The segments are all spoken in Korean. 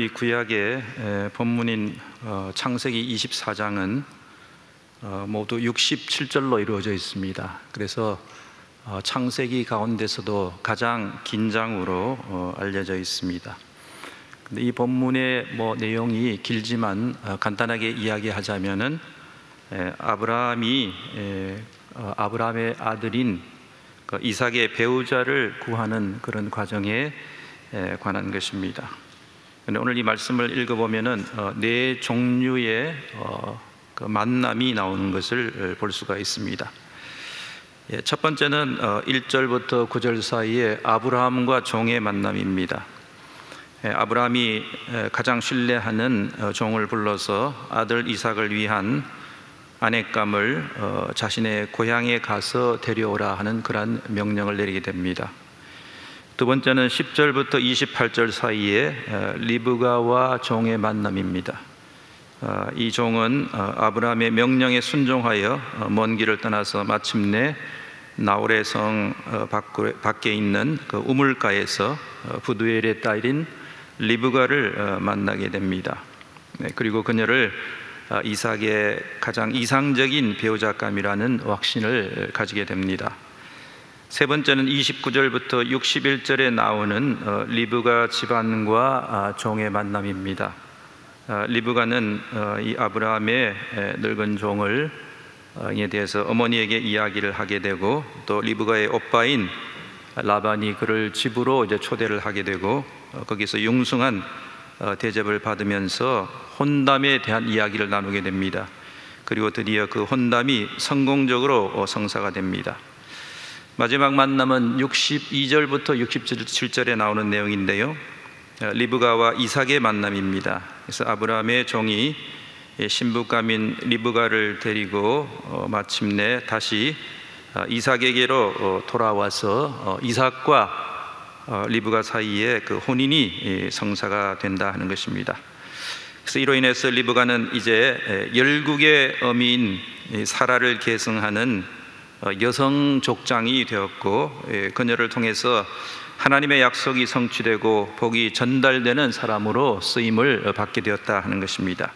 이 구약의 본문인 창세기 24장은 모두 67절로 이루어져 있습니다. 그래서 창세기 가운데서도 가장 긴 장으로 알려져 있습니다. 근데 이 본문의 내용이 길지만 간단하게 이야기하자면은 아브라함의 아들인 이삭의 배우자를 구하는 그런 과정에 관한 것입니다. 오늘 이 말씀을 읽어보면은 네 종류의 만남이 나오는 것을 볼 수가 있습니다. 첫 번째는 1절부터 9절 사이에 아브라함과 종의 만남입니다. 아브라함이 가장 신뢰하는 종을 불러서 아들 이삭을 위한 아내감을 자신의 고향에 가서 데려오라 하는 그러한 명령을 내리게 됩니다. 두 번째는 10절부터 28절 사이에 리브가와 종의 만남입니다. 이 종은 아브라함의 명령에 순종하여 먼 길을 떠나서 마침내 나홀의 성 밖에 있는 그 우물가에서 부두엘의 딸인 리브가를 만나게 됩니다. 그리고 그녀를 이삭의 가장 이상적인 배우자감이라는 확신을 가지게 됩니다. 세 번째는 29절부터 61절에 나오는 리브가 집안과 종의 만남입니다. 리브가는 이 아브라함의 늙은 종을 에 대해서 어머니에게 이야기를 하게 되고, 또 리브가의 오빠인 라반이 그를 집으로 이제 초대를 하게 되고, 거기서 융숭한 대접을 받으면서 혼담에 대한 이야기를 나누게 됩니다. 그리고 드디어 그 혼담이 성공적으로 성사가 됩니다. 마지막 만남은 62절부터 67절에 나오는 내용인데요, 리브가와 이삭의 만남입니다. 그래서 아브라함의 종이 신부감인 리브가를 데리고 마침내 다시 이삭에게로 돌아와서 이삭과 리브가 사이에 그 혼인이 성사가 된다 하는 것입니다. 그래서 이로 인해서 리브가는 이제 열국의 어미인 사라를 계승하는 여성 족장이 되었고, 그녀를 통해서 하나님의 약속이 성취되고 복이 전달되는 사람으로 쓰임을 받게 되었다 하는 것입니다.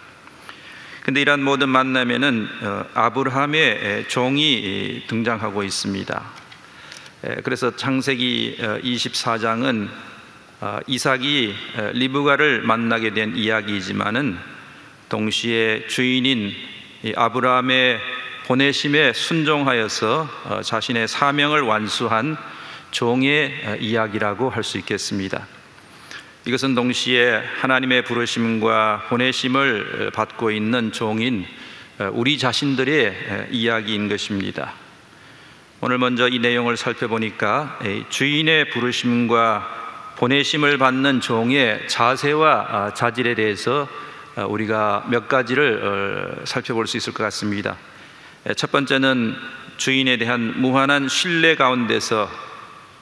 근데 이러한 모든 만남에는 아브라함의 종이 등장하고 있습니다. 그래서 창세기 24장은 이삭이 리브가를 만나게 된 이야기이지만은 동시에 주인인 아브라함의 보내심에 순종하여서 자신의 사명을 완수한 종의 이야기라고 할 수 있겠습니다. 이것은 동시에 하나님의 부르심과 보내심을 받고 있는 종인 우리 자신들의 이야기인 것입니다. 오늘 먼저 이 내용을 살펴보니까 주인의 부르심과 보내심을 받는 종의 자세와 자질에 대해서 우리가 몇 가지를 살펴볼 수 있을 것 같습니다. 첫 번째는 주인에 대한 무한한 신뢰 가운데서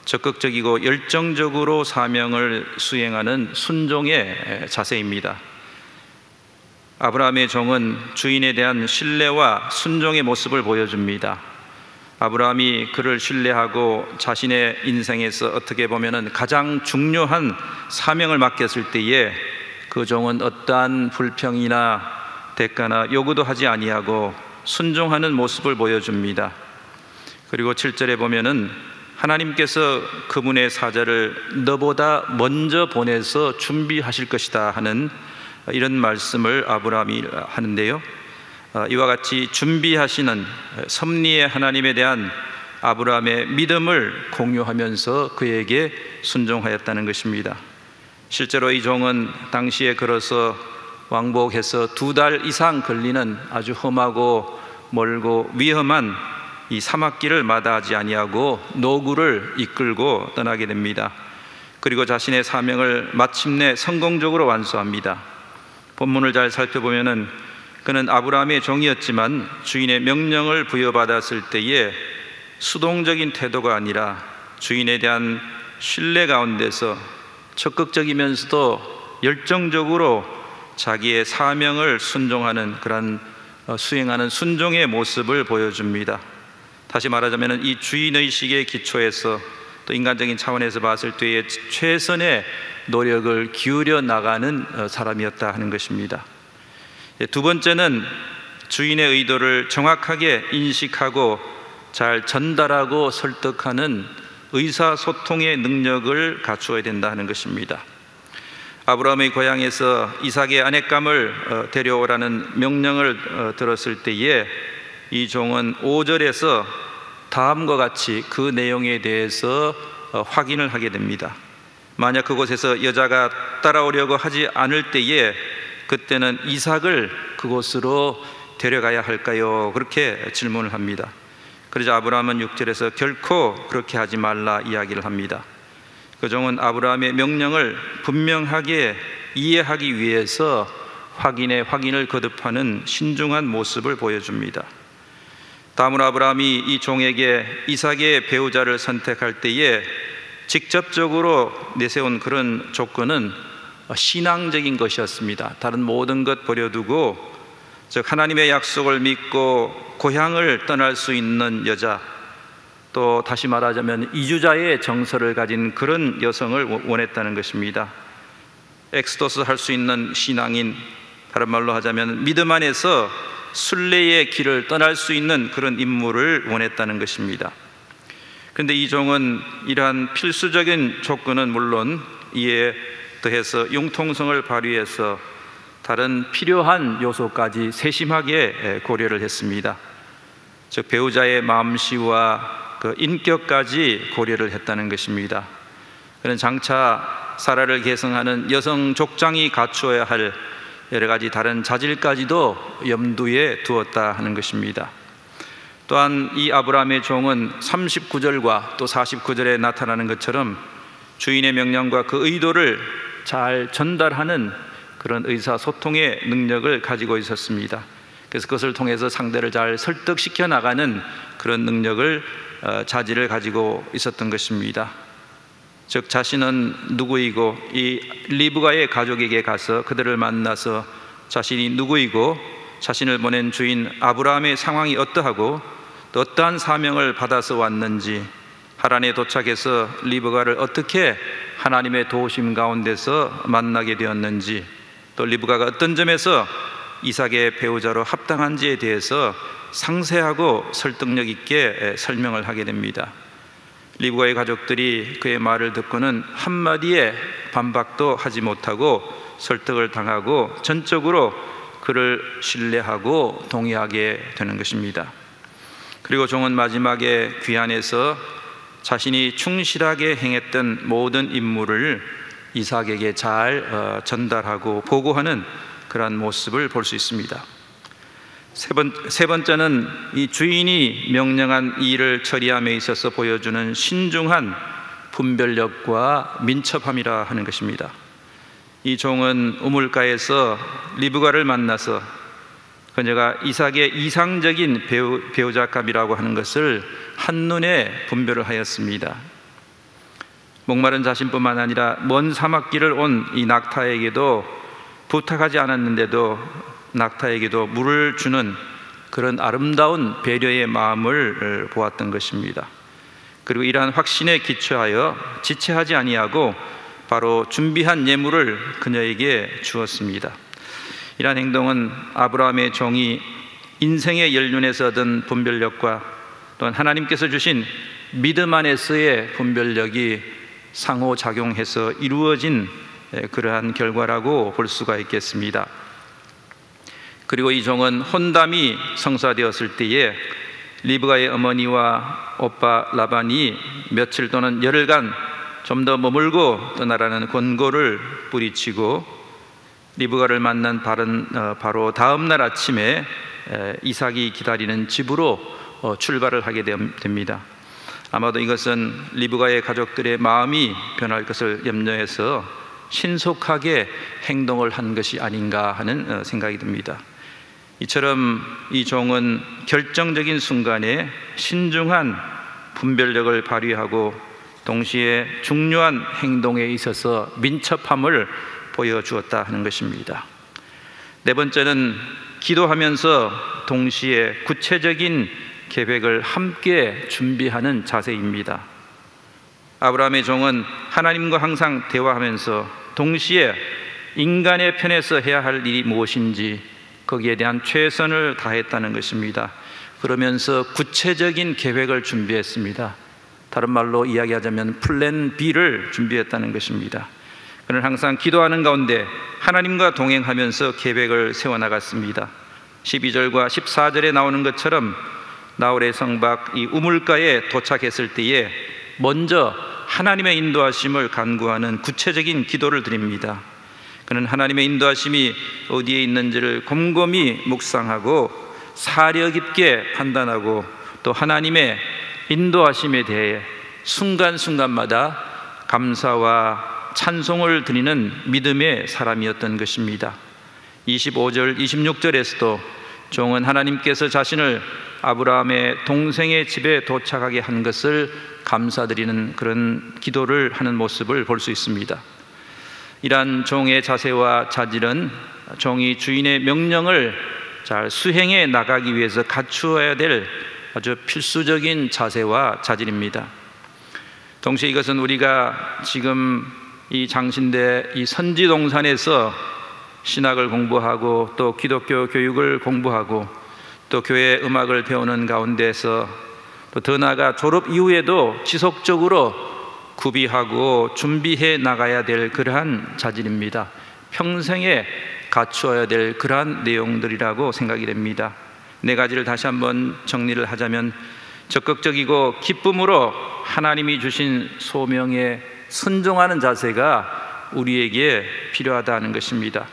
적극적이고 열정적으로 사명을 수행하는 순종의 자세입니다. 아브라함의 종은 주인에 대한 신뢰와 순종의 모습을 보여줍니다. 아브라함이 그를 신뢰하고 자신의 인생에서 어떻게 보면 가장 중요한 사명을 맡겼을 때에 그 종은 어떠한 불평이나 대가나 요구도 하지 아니하고 순종하는 모습을 보여줍니다. 그리고 7절에 보면은 하나님께서 그분의 사자를 너보다 먼저 보내서 준비하실 것이다 하는 이런 말씀을 아브라함이 하는데요, 이와 같이 준비하시는 섭리의 하나님에 대한 아브라함의 믿음을 공유하면서 그에게 순종하였다는 것입니다. 실제로 이 종은 당시에 걸어서 왕복해서 2달 이상 걸리는 아주 험하고 멀고 위험한 이 사막길을 마다하지 아니하고 노구를 이끌고 떠나게 됩니다. 그리고 자신의 사명을 마침내 성공적으로 완수합니다. 본문을 잘 살펴보면은 그는 아브라함의 종이었지만 주인의 명령을 부여받았을 때에 수동적인 태도가 아니라 주인에 대한 신뢰 가운데서 적극적이면서도 열정적으로 자기의 사명을 순종하는 그런 수행하는 순종의 모습을 보여줍니다. 다시 말하자면 이 주인의식의 기초에서 또 인간적인 차원에서 봤을 때에 최선의 노력을 기울여 나가는 사람이었다 하는 것입니다. 두 번째는 주인의 의도를 정확하게 인식하고 잘 전달하고 설득하는 의사소통의 능력을 갖추어야 된다 하는 것입니다. 아브라함의 고향에서 이삭의 아내감을 데려오라는 명령을 들었을 때에 이 종은 5절에서 다음과 같이 그 내용에 대해서 확인을 하게 됩니다. 만약 그곳에서 여자가 따라오려고 하지 않을 때에 그때는 이삭을 그곳으로 데려가야 할까요? 그렇게 질문을 합니다. 그러자 아브라함은 6절에서 결코 그렇게 하지 말라 이야기를 합니다. 그 종은 아브라함의 명령을 분명하게 이해하기 위해서 확인을 거듭하는 신중한 모습을 보여줍니다. 다음으로 아브라함이 이 종에게 이삭의 배우자를 선택할 때에 직접적으로 내세운 그런 조건은 신앙적인 것이었습니다. 다른 모든 것 버려두고, 즉 하나님의 약속을 믿고 고향을 떠날 수 있는 여자, 또 다시 말하자면 이주자의 정서를 가진 그런 여성을 원했다는 것입니다. 엑스도스 할 수 있는 신앙인, 다른 말로 하자면 믿음 안에서 순례의 길을 떠날 수 있는 그런 인물을 원했다는 것입니다. 그런데 이 종은 이러한 필수적인 조건은 물론 이에 더해서 융통성을 발휘해서 다른 필요한 요소까지 세심하게 고려를 했습니다. 즉 배우자의 마음씨와 그 인격까지 고려를 했다는 것입니다. 그는 장차 사라를 계승하는 여성 족장이 갖추어야 할 여러 가지 다른 자질까지도 염두에 두었다 하는 것입니다. 또한 이 아브라함의 종은 39절과 또 49절에 나타나는 것처럼 주인의 명령과 그 의도를 잘 전달하는 그런 의사소통의 능력을 가지고 있었습니다. 그래서 그것을 통해서 상대를 잘 설득시켜 나가는 그런 능력을 자질을 가지고 있었던 것입니다. 즉 자신은 누구이고 이 리브가의 가족에게 가서 그들을 만나서 자신이 누구이고 자신을 보낸 주인 아브라함의 상황이 어떠하고 또 어떠한 사명을 받아서 왔는지, 하란에 도착해서 리브가를 어떻게 하나님의 도우심 가운데서 만나게 되었는지, 또 리브가가 어떤 점에서 이삭의 배우자로 합당한지에 대해서 상세하고 설득력 있게 설명을 하게 됩니다. 리브가의 가족들이 그의 말을 듣고는 한마디의 반박도 하지 못하고 설득을 당하고 전적으로 그를 신뢰하고 동의하게 되는 것입니다. 그리고 종은 마지막에 귀환해서 자신이 충실하게 행했던 모든 임무를 이삭에게 잘 전달하고 보고하는 그러한 모습을 볼 수 있습니다. 세 번째는 이 주인이 명령한 일을 처리함에 있어서 보여주는 신중한 분별력과 민첩함이라 하는 것입니다. 이 종은 우물가에서 리브가를 만나서 그녀가 이삭의 이상적인 배우자감이라고 하는 것을 한눈에 분별을 하였습니다. 목마른 자신뿐만 아니라 먼 사막길을 온 이 낙타에게도 부탁하지 않았는데도 낙타에게도 물을 주는 그런 아름다운 배려의 마음을 보았던 것입니다. 그리고 이러한 확신에 기초하여 지체하지 아니하고 바로 준비한 예물을 그녀에게 주었습니다. 이러한 행동은 아브라함의 종이 인생의 연륜에서 얻은 분별력과 또한 하나님께서 주신 믿음 안에서의 분별력이 상호작용해서 이루어진 그러한 결과라고 볼 수가 있겠습니다. 그리고 이 종은 혼담이 성사되었을 때에 리브가의 어머니와 오빠 라반이 며칠 또는 열흘간 좀 더 머물고 떠나라는 권고를 뿌리치고 리브가를 만난 바로 다음 날 아침에 이삭이 기다리는 집으로 출발을 하게 됩니다. 아마도 이것은 리브가의 가족들의 마음이 변할 것을 염려해서 신속하게 행동을 한 것이 아닌가 하는 생각이 듭니다. 이처럼 이 종은 결정적인 순간에 신중한 분별력을 발휘하고 동시에 중요한 행동에 있어서 민첩함을 보여주었다 하는 것입니다. 네 번째는 기도하면서 동시에 구체적인 계획을 함께 준비하는 자세입니다. 아브라함의 종은 하나님과 항상 대화하면서 동시에 인간의 편에서 해야 할 일이 무엇인지 거기에 대한 최선을 다했다는 것입니다. 그러면서 구체적인 계획을 준비했습니다. 다른 말로 이야기하자면 플랜 B를 준비했다는 것입니다. 그는 항상 기도하는 가운데 하나님과 동행하면서 계획을 세워나갔습니다. 12절과 14절에 나오는 것처럼 나홀의 성박 이 우물가에 도착했을 때에 먼저 하나님의 인도하심을 간구하는 구체적인 기도를 드립니다. 그는 하나님의 인도하심이 어디에 있는지를 곰곰이 묵상하고 사려 깊게 판단하고 또 하나님의 인도하심에 대해 순간순간마다 감사와 찬송을 드리는 믿음의 사람이었던 것입니다. 25절, 26절에서도 종은 하나님께서 자신을 아브라함의 동생의 집에 도착하게 한 것을 감사드리는 그런 기도를 하는 모습을 볼 수 있습니다. 이러한 종의 자세와 자질은 종이 주인의 명령을 잘 수행해 나가기 위해서 갖추어야 될 아주 필수적인 자세와 자질입니다. 동시에 이것은 우리가 지금 이 장신대 이 선지동산에서 신학을 공부하고 또 기독교 교육을 공부하고 또 교회 음악을 배우는 가운데서 또 더 나아가 졸업 이후에도 지속적으로 구비하고 준비해 나가야 될 그러한 자질입니다. 평생에 갖추어야 될 그러한 내용들이라고 생각이 됩니다. 네 가지를 다시 한번 정리를 하자면 적극적이고 기쁨으로 하나님이 주신 소명에 순종하는 자세가 우리에게 필요하다는 것입니다.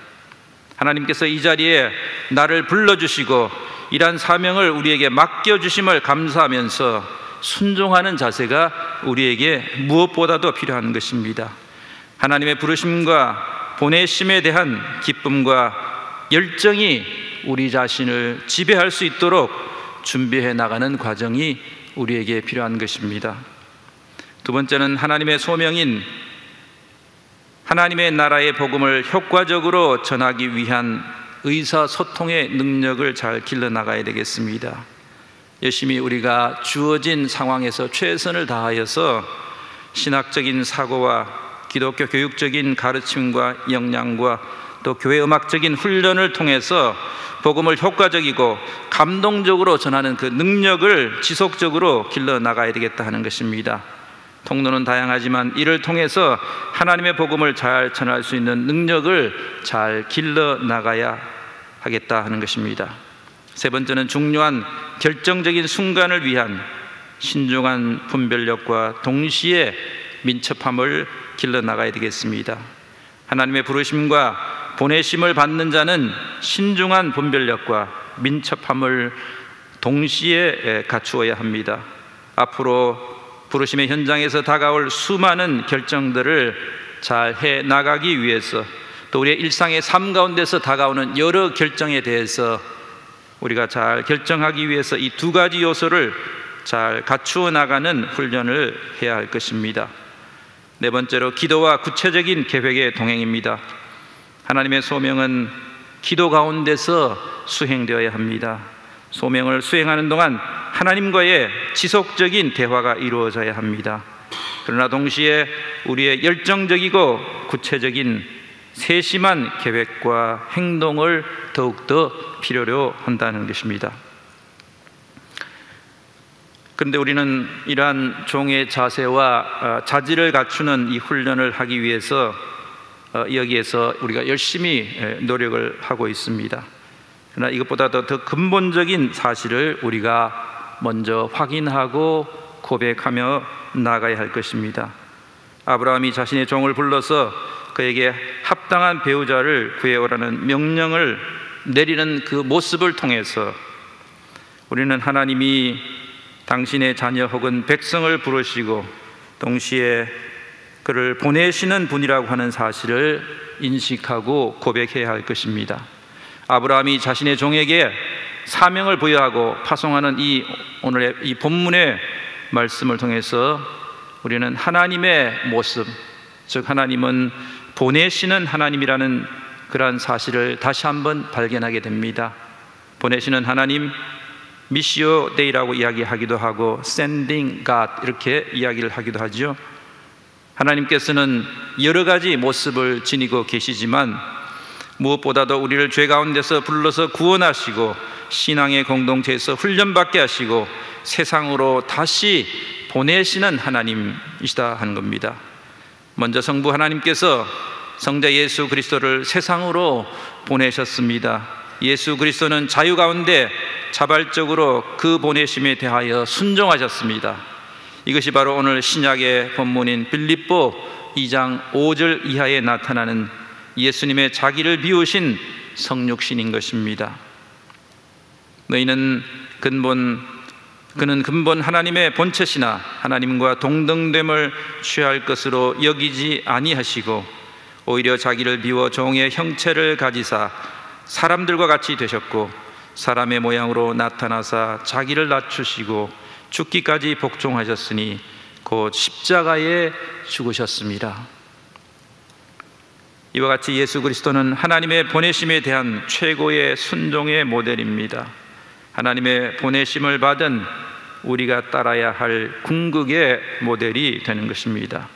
하나님께서 이 자리에 나를 불러주시고 이러한 사명을 우리에게 맡겨주심을 감사하면서 순종하는 자세가 우리에게 무엇보다도 필요한 것입니다. 하나님의 부르심과 보내심에 대한 기쁨과 열정이 우리 자신을 지배할 수 있도록 준비해 나가는 과정이 우리에게 필요한 것입니다. 두 번째는 하나님의 소명인 하나님의 나라의 복음을 효과적으로 전하기 위한 의사소통의 능력을 잘 길러나가야 되겠습니다. 열심히 우리가 주어진 상황에서 최선을 다하여서 신학적인 사고와 기독교 교육적인 가르침과 역량과 또 교회 음악적인 훈련을 통해서 복음을 효과적이고 감동적으로 전하는 그 능력을 지속적으로 길러나가야 되겠다 하는 것입니다. 통로는 다양하지만 이를 통해서 하나님의 복음을 잘 전할 수 있는 능력을 잘 길러나가야 하겠다 하는 것입니다. 세 번째는 중요한 결정적인 순간을 위한 신중한 분별력과 동시에 민첩함을 길러나가야 되겠습니다. 하나님의 부르심과 보내심을 받는 자는 신중한 분별력과 민첩함을 동시에 갖추어야 합니다. 앞으로 부르심의 현장에서 다가올 수많은 결정들을 잘 해 나가기 위해서 또 우리의 일상의 삶 가운데서 다가오는 여러 결정에 대해서 우리가 잘 결정하기 위해서 이 두 가지 요소를 잘 갖추어 나가는 훈련을 해야 할 것입니다. 네 번째로 기도와 구체적인 계획의 동행입니다. 하나님의 소명은 기도 가운데서 수행되어야 합니다. 소명을 수행하는 동안 하나님과의 지속적인 대화가 이루어져야 합니다. 그러나 동시에 우리의 열정적이고 구체적인 세심한 계획과 행동을 더욱더 필요로 한다는 것입니다. 그런데 우리는 이러한 종의 자세와 자질을 갖추는 이 훈련을 하기 위해서 여기에서 우리가 열심히 노력을 하고 있습니다. 그러나 이것보다도 더 근본적인 사실을 우리가 먼저 확인하고 고백하며 나가야 할 것입니다. 아브라함이 자신의 종을 불러서 그에게 합당한 배우자를 구해오라는 명령을 내리는 그 모습을 통해서 우리는 하나님이 당신의 자녀 혹은 백성을 부르시고 동시에 그를 보내시는 분이라고 하는 사실을 인식하고 고백해야 할 것입니다. 아브라함이 자신의 종에게 사명을 부여하고 파송하는 오늘의 이 본문의 말씀을 통해서 우리는 하나님의 모습, 즉 하나님은 보내시는 하나님이라는 그러한 사실을 다시 한번 발견하게 됩니다. 보내시는 하나님, 미시오 데이라고 이야기하기도 하고 Sending God 이렇게 이야기를 하기도 하죠. 하나님께서는 여러 가지 모습을 지니고 계시지만 무엇보다도 우리를 죄 가운데서 불러서 구원하시고 신앙의 공동체에서 훈련받게 하시고 세상으로 다시 보내시는 하나님이시다 하는 겁니다. 먼저 성부 하나님께서 성자 예수 그리스도를 세상으로 보내셨습니다. 예수 그리스도는 자유 가운데 자발적으로 그 보내심에 대하여 순종하셨습니다. 이것이 바로 오늘 신약의 본문인 빌립보 2장 5절 이하에 나타나는 예수님의 자기를 비우신 성육신인 것입니다. 그는 근본 하나님의 본체시나 하나님과 동등됨을 취할 것으로 여기지 아니하시고 오히려 자기를 비워 종의 형체를 가지사 사람들과 같이 되셨고 사람의 모양으로 나타나사 자기를 낮추시고 죽기까지 복종하셨으니 곧 십자가에 죽으셨습니다. 이와 같이 예수 그리스도는 하나님의 보내심에 대한 최고의 순종의 모델입니다. 하나님의 보내심을 받은 우리가 따라야 할 궁극의 모델이 되는 것입니다.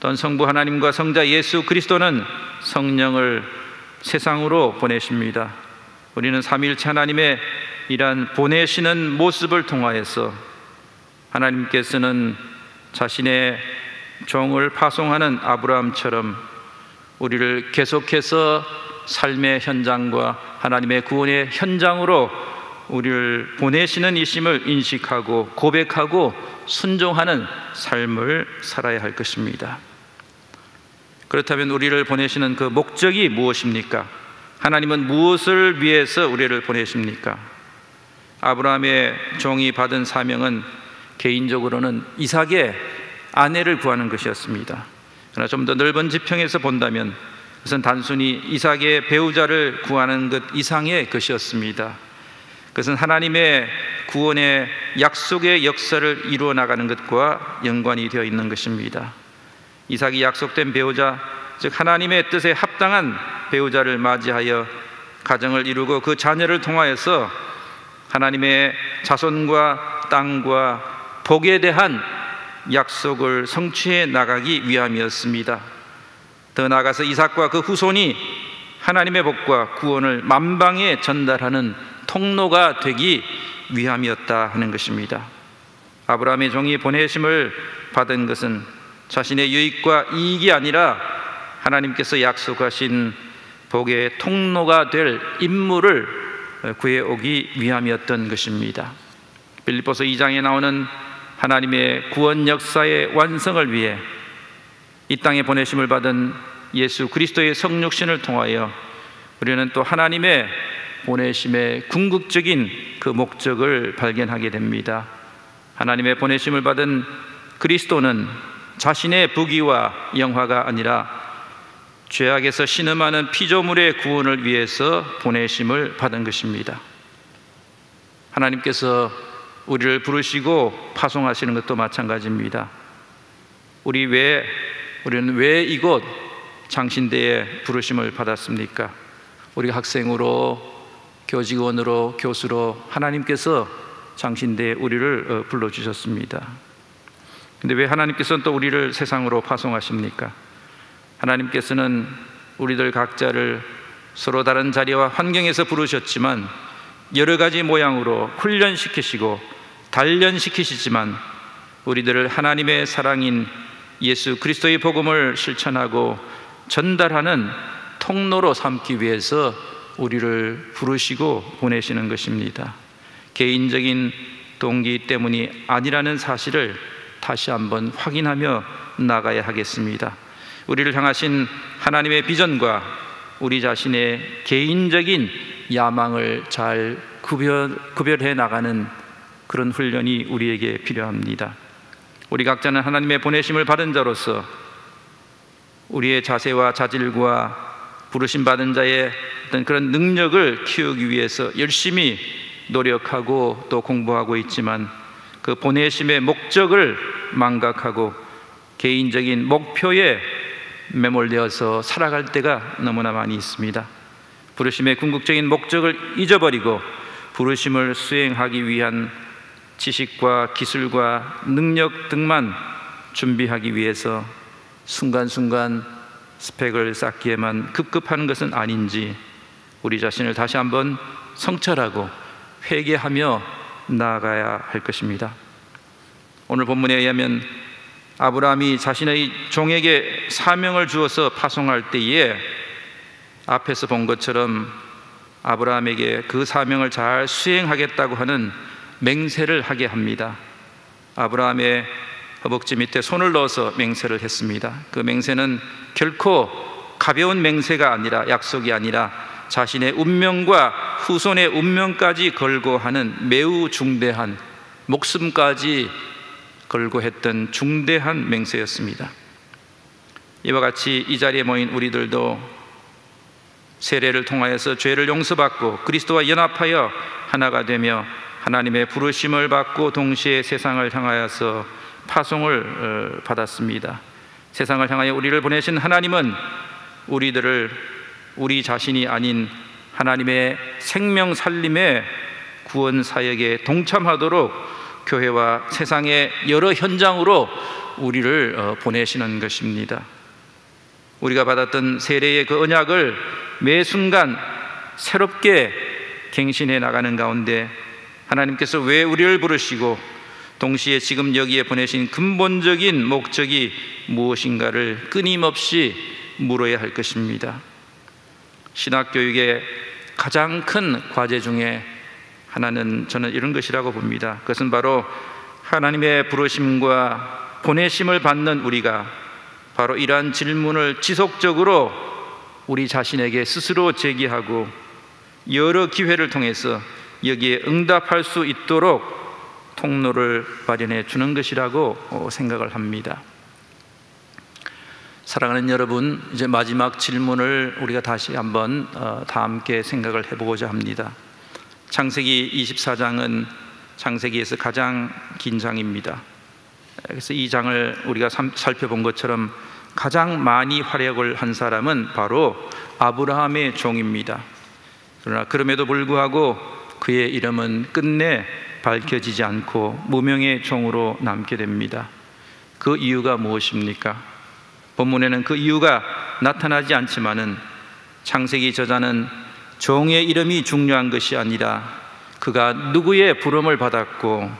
또한 성부 하나님과 성자 예수 그리스도는 성령을 세상으로 보내십니다. 우리는 삼위일체 하나님의 이러한 보내시는 모습을 통하여서 하나님께서는 자신의 종을 파송하는 아브라함처럼 우리를 계속해서 삶의 현장과 하나님의 구원의 현장으로 우리를 보내시는 이심을 인식하고 고백하고 순종하는 삶을 살아야 할 것입니다. 그렇다면 우리를 보내시는 그 목적이 무엇입니까? 하나님은 무엇을 위해서 우리를 보내십니까? 아브라함의 종이 받은 사명은 개인적으로는 이삭의 아내를 구하는 것이었습니다. 그러나 좀 더 넓은 지평에서 본다면 그것은 단순히 이삭의 배우자를 구하는 것 이상의 것이었습니다. 그것은 하나님의 구원의 약속의 역사를 이루어 나가는 것과 연관이 되어 있는 것입니다. 이삭이 약속된 배우자, 즉 하나님의 뜻에 합당한 배우자를 맞이하여 가정을 이루고 그 자녀를 통하여서 하나님의 자손과 땅과 복에 대한 약속을 성취해 나가기 위함이었습니다. 더 나아가서 이삭과 그 후손이 하나님의 복과 구원을 만방에 전달하는 통로가 되기 위함이었다 하는 것입니다. 아브라함의 종이 보내심을 받은 것은 자신의 유익과 이익이 아니라 하나님께서 약속하신 복의 통로가 될 인물을 구해오기 위함이었던 것입니다. 빌립보서 2장에 나오는 하나님의 구원 역사의 완성을 위해 이 땅에 보내심을 받은 예수 그리스도의 성육신을 통하여 우리는 또 하나님의 보내심의 궁극적인 그 목적을 발견하게 됩니다. 하나님의 보내심을 받은 그리스도는 자신의 부귀와 영화가 아니라 죄악에서 신음하는 피조물의 구원을 위해서 보내심을 받은 것입니다. 하나님께서 우리를 부르시고 파송하시는 것도 마찬가지입니다. 우리는 왜 이곳 장신대에 부르심을 받았습니까? 우리가 학생으로, 교직원으로, 교수로 하나님께서 장신대에 우리를 불러주셨습니다. 근데 왜 하나님께서는 또 우리를 세상으로 파송하십니까? 하나님께서는 우리들 각자를 서로 다른 자리와 환경에서 부르셨지만 여러 가지 모양으로 훈련시키시고 단련시키시지만 우리들을 하나님의 사랑인 예수 그리스도의 복음을 실천하고 전달하는 통로로 삼기 위해서 우리를 부르시고 보내시는 것입니다. 개인적인 동기 때문이 아니라는 사실을 다시 한번 확인하며 나가야 하겠습니다. 우리를 향하신 하나님의 비전과 우리 자신의 개인적인 야망을 잘 구별해 나가는 그런 훈련이 우리에게 필요합니다. 우리 각자는 하나님의 보내심을 받은 자로서 우리의 자세와 자질과 부르심 받은 자의 어떤 그런 능력을 키우기 위해서 열심히 노력하고 또 공부하고 있지만 그 보내심의 목적을 망각하고 개인적인 목표에 매몰되어서 살아갈 때가 너무나 많이 있습니다. 부르심의 궁극적인 목적을 잊어버리고 부르심을 수행하기 위한 지식과 기술과 능력 등만 준비하기 위해서 순간순간 스펙을 쌓기에만 급급한 것은 아닌지 우리 자신을 다시 한번 성찰하고 회개하며 나아가야 할 것입니다. 오늘 본문에 의하면 아브라함이 자신의 종에게 사명을 주어서 파송할 때에 앞에서 본 것처럼 아브라함에게 그 사명을 잘 수행하겠다고 하는 맹세를 하게 합니다. 아브라함의 허벅지 밑에 손을 넣어서 맹세를 했습니다. 그 맹세는 결코 가벼운 맹세가 아니라, 약속이 아니라 자신의 운명과 후손의 운명까지 걸고 하는 매우 중대한, 목숨까지 걸고 했던 중대한 맹세였습니다. 이와 같이 이 자리에 모인 우리들도 세례를 통하여서 죄를 용서받고 그리스도와 연합하여 하나가 되며 하나님의 부르심을 받고 동시에 세상을 향하여서 파송을 받았습니다. 세상을 향하여 우리를 보내신 하나님은 우리들을 우리 자신이 아닌 하나님의 생명 살림의 구원 사역에 동참하도록 교회와 세상의 여러 현장으로 우리를 보내시는 것입니다. 우리가 받았던 세례의 그 언약을 매 순간 새롭게 갱신해 나가는 가운데 하나님께서 왜 우리를 부르시고 동시에 지금 여기에 보내신 근본적인 목적이 무엇인가를 끊임없이 물어야 할 것입니다. 신학교육의 가장 큰 과제 중에 하나는 저는 이런 것이라고 봅니다. 그것은 바로 하나님의 부르심과 보내심을 받는 우리가 바로 이러한 질문을 지속적으로 우리 자신에게 스스로 제기하고 여러 기회를 통해서 여기에 응답할 수 있도록 통로를 마련해 주는 것이라고 생각을 합니다. 사랑하는 여러분, 이제 마지막 질문을 우리가 다시 한번 다 함께 생각을 해보고자 합니다. 창세기 24장은 창세기에서 가장 긴 장입니다. 그래서 이 장을 우리가 살펴본 것처럼 가장 많이 활약을 한 사람은 바로 아브라함의 종입니다. 그러나 그럼에도 불구하고 그의 이름은 끝내 밝혀지지 않고 무명의 종으로 남게 됩니다. 그 이유가 무엇입니까? 본문에는 그 이유가 나타나지 않지만은 창세기 저자는 종의 이름이 중요한 것이 아니라 그가 누구의 부름을 받았고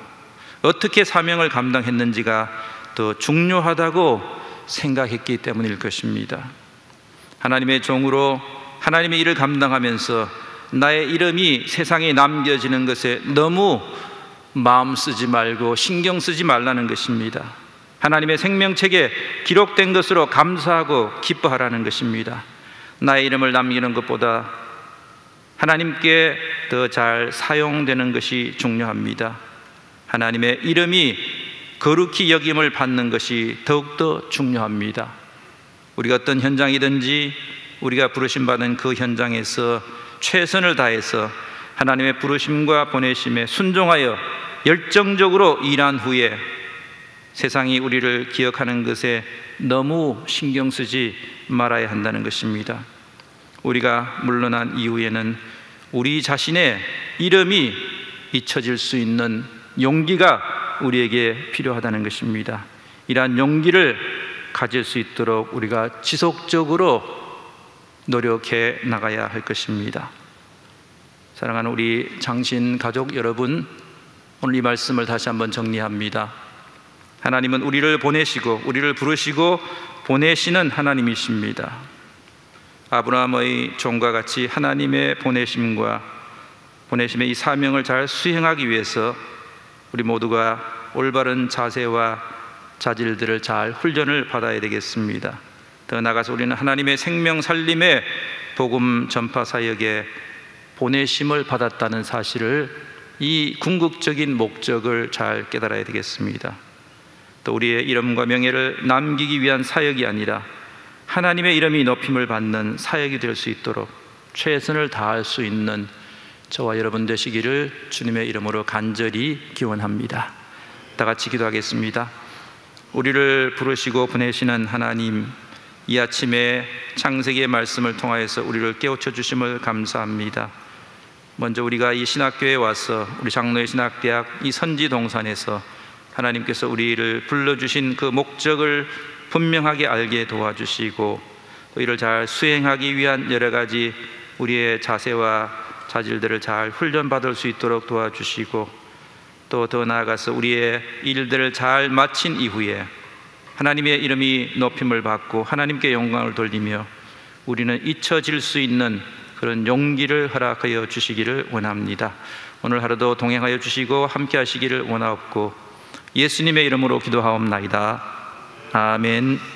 어떻게 사명을 감당했는지가 더 중요하다고 생각했기 때문일 것입니다. 하나님의 종으로 하나님의 일을 감당하면서 나의 이름이 세상에 남겨지는 것에 너무 마음 쓰지 말고 신경 쓰지 말라는 것입니다. 하나님의 생명책에 기록된 것으로 감사하고 기뻐하라는 것입니다. 나의 이름을 남기는 것보다 하나님께 더 잘 사용되는 것이 중요합니다. 하나님의 이름이 거룩히 여김을 받는 것이 더욱더 중요합니다. 우리가 어떤 현장이든지 우리가 부르심받은 그 현장에서 최선을 다해서 하나님의 부르심과 보내심에 순종하여 열정적으로 일한 후에 세상이 우리를 기억하는 것에 너무 신경 쓰지 말아야 한다는 것입니다. 우리가 물러난 이후에는 우리 자신의 이름이 잊혀질 수 있는 용기가 우리에게 필요하다는 것입니다. 이러한 용기를 가질 수 있도록 우리가 지속적으로 노력해 나가야 할 것입니다. 사랑하는 우리 장신 가족 여러분, 오늘 이 말씀을 다시 한번 정리합니다. 하나님은 우리를 보내시고 우리를 부르시고 보내시는 하나님이십니다. 아브라함의 종과 같이 하나님의 보내심과 보내심의 이 사명을 잘 수행하기 위해서 우리 모두가 올바른 자세와 자질들을 잘 훈련을 받아야 되겠습니다. 더 나아가서 우리는 하나님의 생명 살림의 복음 전파 사역에 보내심을 받았다는 사실을, 이 궁극적인 목적을 잘 깨달아야 되겠습니다. 또 우리의 이름과 명예를 남기기 위한 사역이 아니라 하나님의 이름이 높임을 받는 사역이 될 수 있도록 최선을 다할 수 있는 저와 여러분 되시기를 주님의 이름으로 간절히 기원합니다. 다 같이 기도하겠습니다. 우리를 부르시고 보내시는 하나님, 이 아침에 창세기의 말씀을 통하여서 우리를 깨우쳐 주심을 감사합니다. 먼저 우리가 이 신학교에 와서 우리 장로의 신학대학 이 선지동산에서 하나님께서 우리를 불러주신 그 목적을 분명하게 알게 도와주시고 또 이를 잘 수행하기 위한 여러 가지 우리의 자세와 자질들을 잘 훈련받을 수 있도록 도와주시고 또 더 나아가서 우리의 일들을 잘 마친 이후에 하나님의 이름이 높임을 받고 하나님께 영광을 돌리며 우리는 잊혀질 수 있는 그런 용기를 허락하여 주시기를 원합니다. 오늘 하루도 동행하여 주시고 함께 하시기를 원하옵고 예수님의 이름으로 기도하옵나이다. 아멘.